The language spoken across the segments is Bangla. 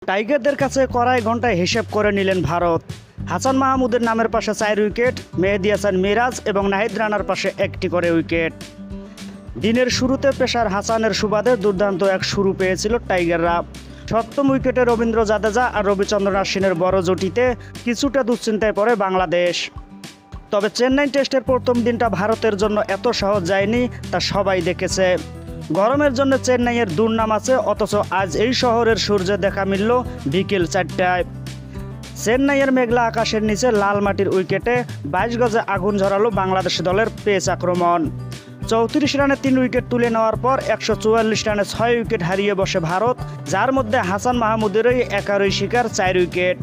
টাইগারদের কাছে কড়াই ঘন্টায় হিসেব করে নিলেন ভারত। হাসান মাহমুদের নামের পাশে 4 উইকেট, মেহেদী হাসান মিরাজ এবং নাহিদ রানার পাশে 1টি করে উইকেট। দিনের শুরুতে পেসার হাসানের সুবাদে দুর্দান্ত এক শুরু পেয়েছিল টাইগাররা। 7ম উইকেটে রবীন্দ্র জাদেজা আর রবিচন্দ্রন অশ্বিনের বড় জুটিতে কিছুটা দুশ্চিন্তায় পড়ে বাংলাদেশ। তবে চেন্নাই টেস্টের প্রথম দিনটা ভারতের জন্য এত সহজ যায়নি তা সবাই দেখেছে। গরমের জন্য চেন্নাইয়ের দুর্নাম আছে, অথচ আজ এই শহরের সূর্যে দেখা মিলল বিকেল 4টায়। চেন্নাইয়ের মেঘলা আকাশের নিচে লাল মাটির উইকেটে 22 গজে আগুন ঝরালো বাংলাদেশ দলের পেস আক্রমণ। 34 রানে 3 উইকেট তুলে নেওয়ার পর 144 রানে 6 উইকেট হারিয়ে বসে ভারত, যার মধ্যে হাসান মাহমুদেরই একারই শিকার 4 উইকেট।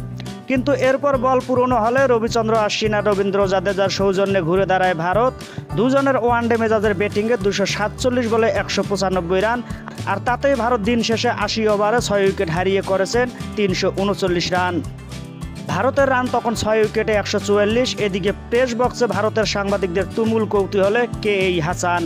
কিন্তু এরপর বল পুরনো হলে রবিচন্দ্র অশ্বিন আর রবীন্দ্র জাদেজার সৌজন্যে ঘুরে দাঁড়ায় ভারত। দুজনের ওয়ানডে মেজাজের ব্যাটিংয়ে 247 বলে 195 রান, আর তাতেই ভারত দিন শেষে 80 ওভারে 6 উইকেট হারিয়ে করেছেন 339 রান। ভারতের রান তখন 6 উইকেটে 144। এদিকে পেস বক্সে ভারতের সাংবাদিকদের তুমুল কৌতূহলে কে এই হাসান,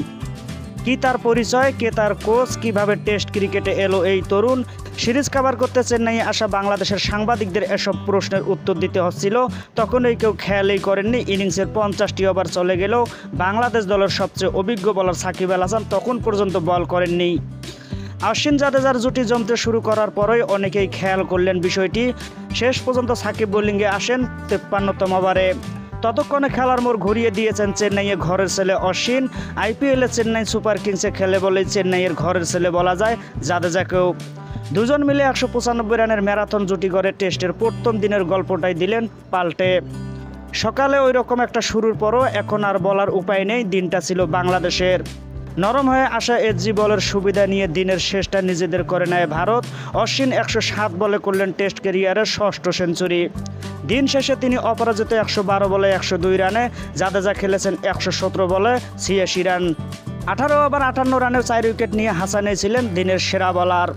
কি তার পরিচয়, কে তার কোচ, কিভাবে টেস্ট ক্রিকেটে এলো এই তরুণ। সিরিজ কভার করতে চেন্নাইয়ে আসা বাংলাদেশের সাংবাদিকদের এসব প্রশ্নের উত্তর দিতে হচ্ছিল, তখনই কেউ খেয়ালই করেননি ইনিংসের 50টি ওভার চলে গেলেও বাংলাদেশ দলের সবচেয়ে অভিজ্ঞ বোলার সাকিব আল হাসান তখন পর্যন্ত বল করেননি। অশ্বিন জাদেজার জুটি জমতে শুরু করার পরই অনেকেই খেয়াল করলেন বিষয়টি। শেষ পর্যন্ত সাকিব বোলিংয়ে আসেন 53তম ওভারে। ততক্ষণে খেলার মোড় ঘুরিয়ে দিয়েছেন চেন্নাইয়ের ঘরের ছেলে অশ্বিন। আইপিএলে চেন্নাই সুপার কিংসে খেলে বলেই চেন্নাইয়ের ঘরের ছেলে বলা যায় জাদেজাকেও। দুজন মিলে 195 রানের ম্যারাথন জুটি করে টেস্টের প্রথম দিনের গল্পটাই দিলেন পাল্টে। সকালে ওই রকম একটা শুরুর পরও এখন আর বলার উপায় নেই, দিনটা ছিল বাংলাদেশের। নরম হয়ে আসা এসজি বলের সুবিধা নিয়ে দিনের শেষটা নিজেদের করে নেয় ভারত। অশ্বিন 107 বলে করলেন টেস্ট ক্যারিয়ারের 6ষ্ঠ সেঞ্চুরি। দিন শেষে তিনি অপরাজিত 112 বলে 102 রানে। জাদেজা খেলেছেন 117 বলে 86 রান। 18 ওভার 58 রানের 4 উইকেট নিয়ে হাসানই ছিলেন দিনের সেরা বোলার।